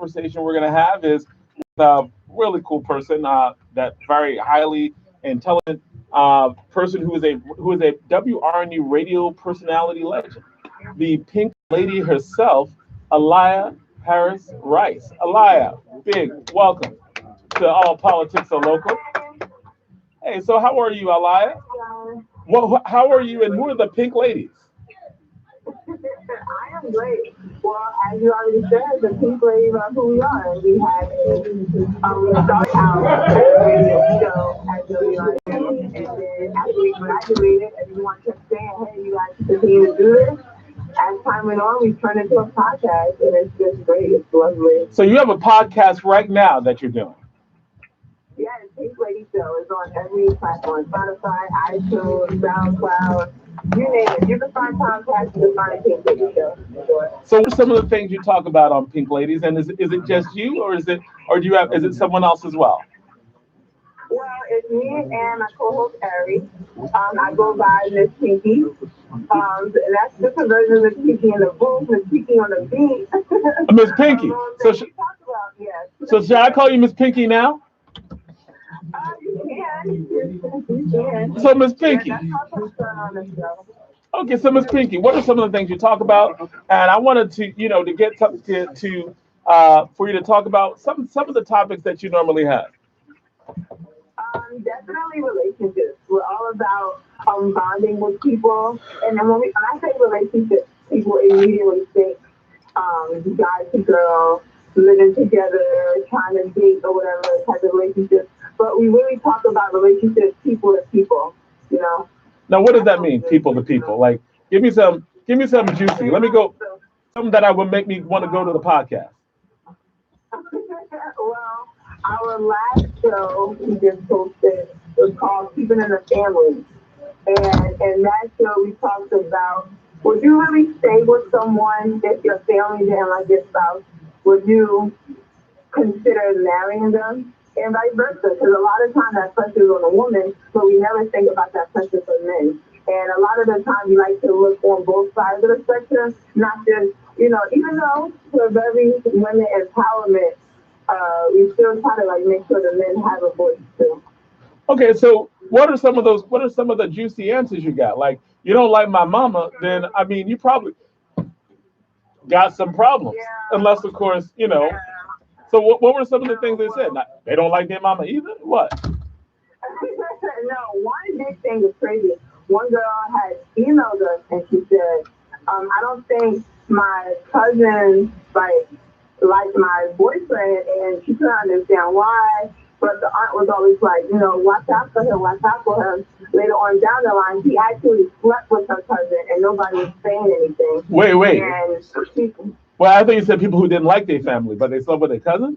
conversation we're going to have is a really cool person, that very highly intelligent person who is a WRNU radio personality legend, the Pink Lady herself, Alaya Harris Rice. Alaya, big welcome to All Politics Are Local. Hey, so how are you, Alaya? Well, how are you, and who are the Pink Ladies? I am great. Well, as you already said, the pink ladies are who we are. We started out as a radio show at WRU, and then after we graduated, everyone kept saying, hey, you guys should continue to do this. As time went on, we turned into a podcast, and it's just great. It's lovely. So you have a podcast right now that you're doing. Yeah, the Pink Lady Show is on every platform: Spotify, iTunes, SoundCloud, you name it. You can find podcasts, you can find a Pink Lady Show. Sure. So what are some of the things you talk about on Pink Ladies, and is it just you, or do you have is it someone else as well? Well, it's me and my co-host Ari. I go by Miss Pinky. And that's just a version of Miss Pinky in the booth, Miss Pinky on the beat. Miss Pinky. So we talk about, yes. so should I call you Miss Pinky now? You can. You can. So Miss Pinky. That's how it's done on the show. Okay, so Miss Pinky, what are some of the things you talk about? And I wanted to get something for you to talk about some of the topics that you normally have. Definitely relationships. We're all about bonding with people. And then when I say relationships, people immediately think guy to girl, living together, trying to date or whatever type of relationship. But we really talk about relationships, people to people, you know. Now, what does that mean, people to people? Like, give me some juicy. Let me go, something that would make me want to go to the podcast. Well, our last show we just posted was called Keeping in the Family. And in that show we talked about, would you really stay with someone if your family didn't like your spouse? Would you consider marrying them? And vice versa, because a lot of times that pressure is on a woman, but we never think about that pressure for men. And a lot of the time we like to look on both sides of the spectrum, not just, even though we're very women empowerment, we still try to like make sure the men have a voice too. Okay, so what are some of the juicy answers you got? Like, you don't like my mama, then I mean you probably got some problems. Yeah. Unless of course, Yeah. So what were some of the things they said? They don't like their mama either? What? No, one big thing is crazy. One girl had emailed us and she said, I don't think my cousin like my boyfriend, and she couldn't understand why. But the aunt was always like, watch out for him, watch out for him. Later on down the line, he actually slept with her cousin, and nobody was saying anything. Wait. And she, Well, I think you said people who didn't like their family, but they slept with their cousin?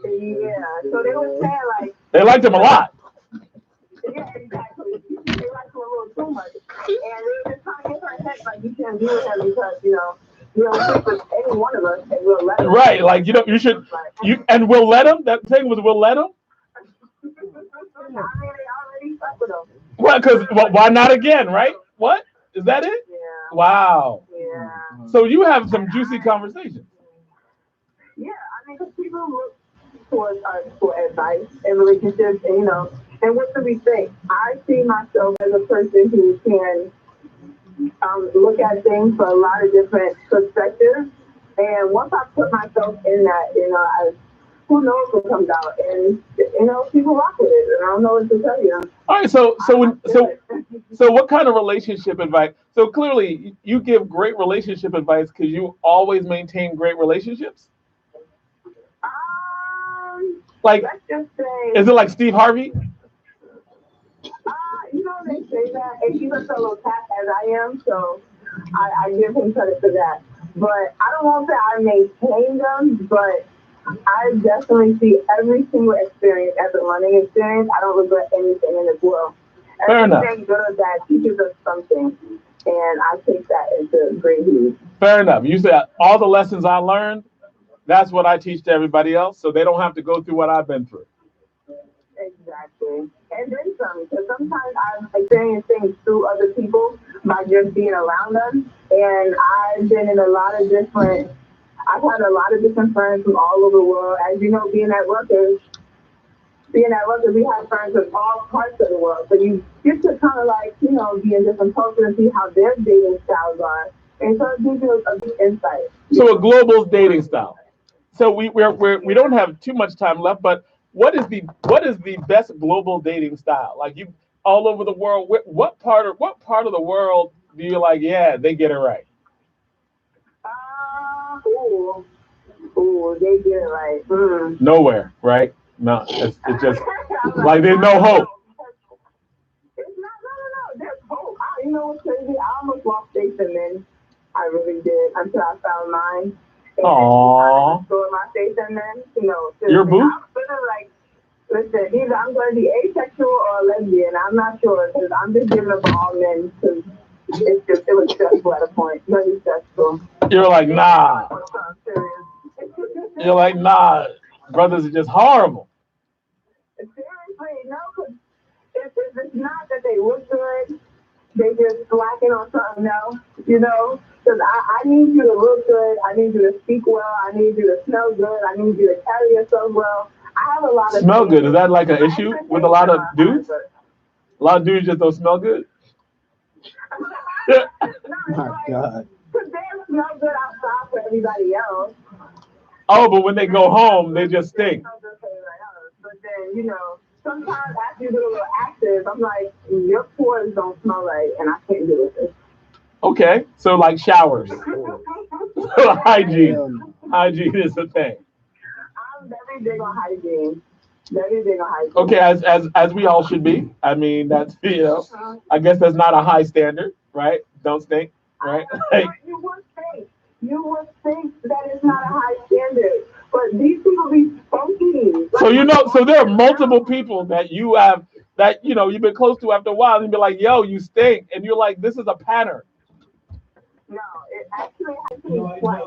yeah. So they were saying like, They liked him a lot. yeah, exactly. They liked him a little too much, and they were just trying to get her head like you can't be with him because you don't sleep with any one of us, and we'll let him. Right, like you should and we'll let him. That thing was we'll let him. I mean, they already slept with him. Well, because why not again, right? What is that it? Yeah. Wow. Yeah. So you have some juicy conversations. Yeah, I mean, because people look towards us for advice in relationships, and what do we say? I see myself as a person who can look at things from a lot of different perspectives, and once I put myself in that, who knows what comes out, and people rock with it, and I don't know what to tell you. All right, so what kind of relationship advice? So clearly, you give great relationship advice because you always maintain great relationships. Like, Let's just say, is it like Steve Harvey? they say that, and he's a fellow cat as I am, so I give him credit for that. But I don't want to say I maintain them, but I definitely see every single experience as a learning experience. I don't regret anything in this world. Fair enough. Everything good or bad teaches us something, and I take that into great heed. Fair enough. You said all the lessons I learned, that's what I teach to everybody else, so they don't have to go through what I've been through. Exactly. And then some, because sometimes I've experienced things through other people by just being around them. And I've been in a lot of different I've had a lot of different friends from all over the world. As you know, being at Rutgers, we have friends from all parts of the world. So you get to kind of like, be in different cultures and see how their dating styles are. And so it gives you a good insight. So a global dating style. So we don't have too much time left, but what is the best global dating style? Like you all over the world. What part of the world do you like? Yeah, they get it right. Ooh, ooh, they get it right. Nowhere, right? No, it's just I'm like like, there's I no don't hope. know. It's not, no, no, no. There's hope. You know what's crazy? I almost lost faith in men. I really did until I found mine. And I Aww, restored my faith in men. your Seriously, boo. I'm feeling like, listen, either I'm going to be asexual or a lesbian. I'm not sure because I'm just giving up on all men because it was stressful at a point. Really stressful. You're like Now I nah. want something You're serious. like nah. Brothers are just horrible. Seriously, no, because it's not that they look good, they just slacking on something else, Because I need you to look good, I need you to speak well, I need you to smell good, I need you to carry yourself well. I have a lot of Smell good. Is standards. that like an My issue with a expectations lot of are high, dudes? but A lot of dudes just don't smell good. no, it's My like, God. because they smell good outside for everybody else. Oh, but when they And go home, they really just still stink. smell good for everybody else. But then, sometimes after you get a little active, I'm like, your pores don't smell right, and I can't deal with this. Okay, so like showers. Oh, Hygiene. hell no. Hygiene is the thing. I'm very big on hygiene. Very big on Okay, hygiene. as we all should be. I mean, that's I guess that's not a high standard, right? Don't stink, I right? Like, you would think that it's not a high standard, but these people be funky. so Like so there are walking multiple around. people that you have that you've been close to after a while, and you be like, "Yo, you stink," and you're like, "This is a pattern." No, it actually happened to me twice.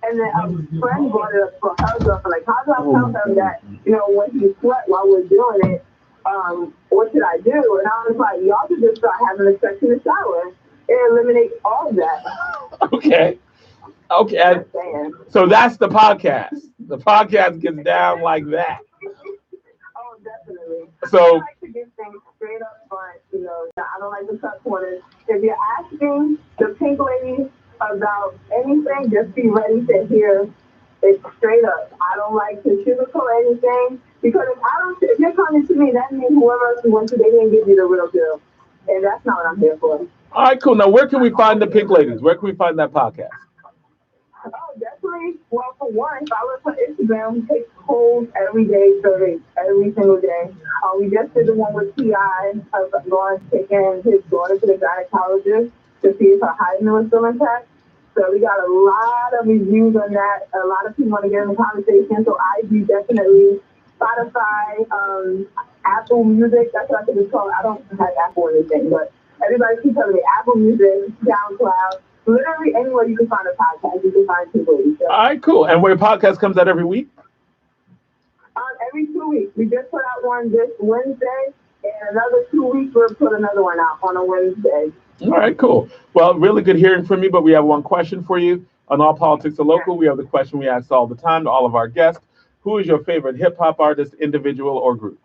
And then a friend brought it up for her girlfriend. Like, how do I Oh tell my him God. that, when he sweat while we're doing it, what should I do? And I was like, y'all should just start having a sex in the shower. It eliminates all of that. Okay, okay. Just saying. So that's the podcast. The podcast gets down like that. Oh, definitely. I So like to get things straight up front. I don't like to cut corners. If you're asking the pink lady about anything, just be ready to hear it straight up. I don't like to sugarcoat anything because if you're coming to me, that means whoever else you went to, they didn't give you the real deal, and that's not what I'm here for. all right, cool. Now, where can we find the Pink Ladies? Where can we find that podcast? Oh, definitely. Well, for one, follow us on Instagram. We take polls every day, surveys every single day. We just did the one with T.I. of Lawrence taking his daughter to the gynecologist to see if her hymen was still intact. So we got a lot of reviews on that. A lot of people want to get in the conversation. So IG definitely, Spotify, Apple Music. That's what I think it's called. I don't have Apple or anything, but everybody keeps telling me Apple Music, SoundCloud. Literally anywhere you can find a podcast, you can find people. All So, right, cool. And where your podcast comes out every week? every 2 weeks, we just put out one this Wednesday, and another 2 weeks we'll put another one out on a Wednesday. All right, cool. Well, really good hearing from you, but we have one question for you. On All Politics Are Yeah. Local, we have the question we ask all the time to all of our guests. Who is your favorite hip hop artist, individual, or group?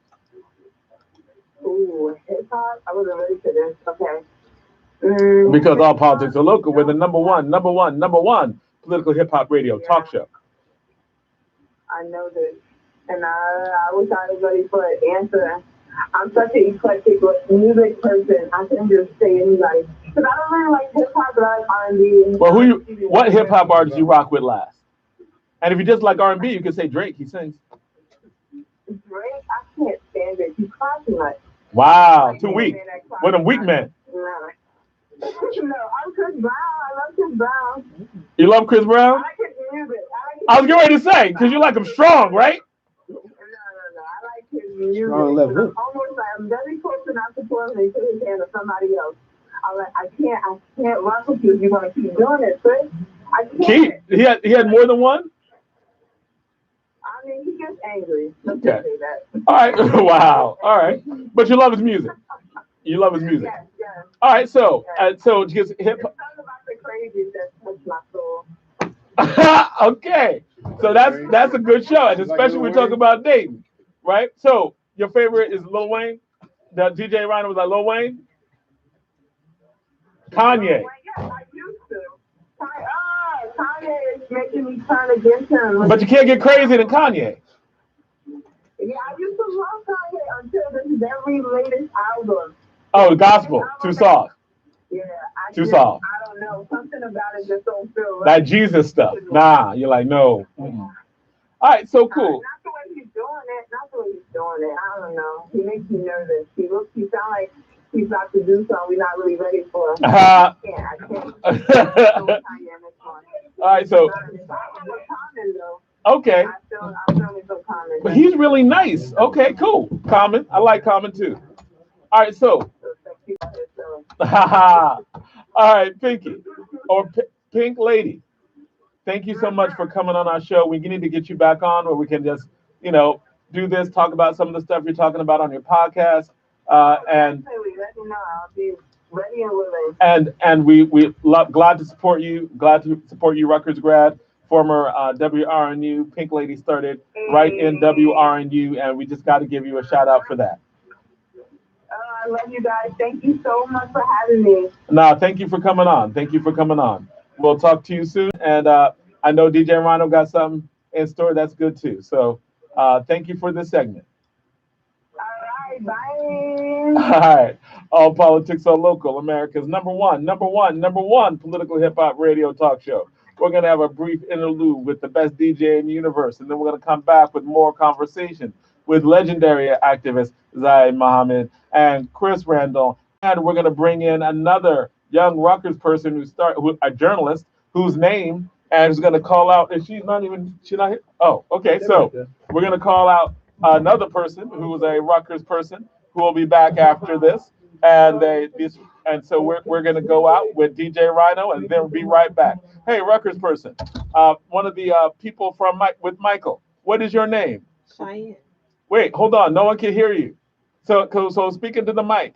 Ooh, hip hop. I wasn't ready for this. Okay. Because All Hip Politics hop. Are Local, we're the No. number one political hip hop radio talk Yeah, show. I know this, and I wish I was ready for an answer. I'm such an eclectic music person. I can just say anybody because I don't really like hip hop, but I like R&B. Well, Stevie what hip Wonder. hop artist you rock with last? And if you just like R&B, you can say Drake. He sings. Drake, I can't stand it. He cries too much. I Wow, like too being a weak. man that cries What a too weak much. man. No. No, I'm Chris Brown. I love Chris Brown. You love Chris I Brown? like his music. I like I his was getting ready music. to say, because you like him strong, right? No, no, no. I like his Strong music because left hook. I'm very close enough to put him and put his hand on somebody else. I'm like, I can't rock with you if you're gonna keep doing it, Chris. I Keith, can't. he had more than one? I mean, he gets angry. Let's just Okay. say that. All right. Wow. All right. But you love his music. You love his music. Yes, yes, All right. So, yes. so just hip. It's something about the crazy that touched my soul. Okay, so that's a good show, and especially when we talk about dating, right? So your favorite is Lil Wayne. The DJ Rhino was like Lil Wayne, Kanye. Yes, I used to. Kanye is making me turn against him. But you can't get crazier than Kanye. Yeah, I used to love Kanye until this very latest album. Oh, the gospel, too soft, Yeah, too soft. I don't know. Something about it just don't feel That right. Jesus stuff, nah. You're like no. Mm-mm. All right, so cool. Not the way he's doing it. Not the way he's doing it. I don't know. He makes me nervous. He sounds like he's about to do something we're not really ready for. I can't. All right, so okay. I feel me some common. But he's really nice. Okay, cool. Common. I like Common too. All right, so. All right, Pinky or Pink Lady. Thank you so much for coming on our show. We need to get you back on where we can just, do this, talk about some of the stuff you're talking about on your podcast, and let me know. I'll be ready and willing. And we glad to support you. Glad to support you, Rutgers grad, former WRNU. Pink Lady started right in WRNU, and we just got to give you a shout out for that. I love you guys. Thank you so much for having me. Nah, thank you for coming on. Thank you for coming on. We'll talk to you soon. And I know DJ Rhino got something in store that's good too. So thank you for this segment. All right, bye. All right. All Politics Are Local, America's number one political hip hop radio talk show. We're going to have a brief interlude with the best DJ in the universe. And then we're going to come back with more conversation with legendary activist Zaid Mohammed and Chris Randall. And we're going to bring in another young Rutgers person a journalist whose name and is going to call out. And she's not here. Oh, okay. So we're going to call out another person who is a Rutgers person who will be back after this. And so we're going to go out with DJ Rhino and then we'll be right back. Hey, Rutgers person, one of the people with Michael. What is your name? Cheyenne. Wait, hold on. No one can hear you. So speaking to the mic,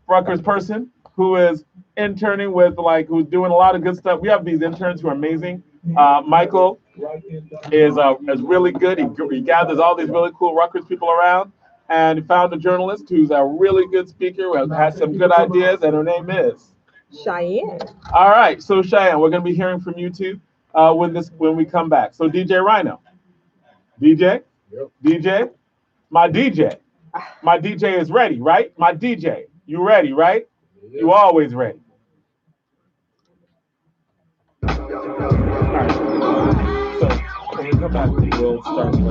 Rutgers person who is interning who's doing a lot of good stuff. We have these interns who are amazing. Michael is really good. He gathers all these really cool Rutgers people around, and he found a journalist who's a really good speaker who has some good ideas, and her name is Cheyenne. All right, so Cheyenne, we're going to be hearing from you too when we come back. So DJ Rhino, DJ, Yep. DJ, my DJ is ready, right? My DJ, you ready, right? Yeah. You always ready. All right. So when we come back, we'll start with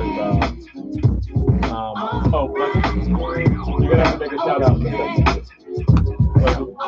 you're gonna have to make a shout out.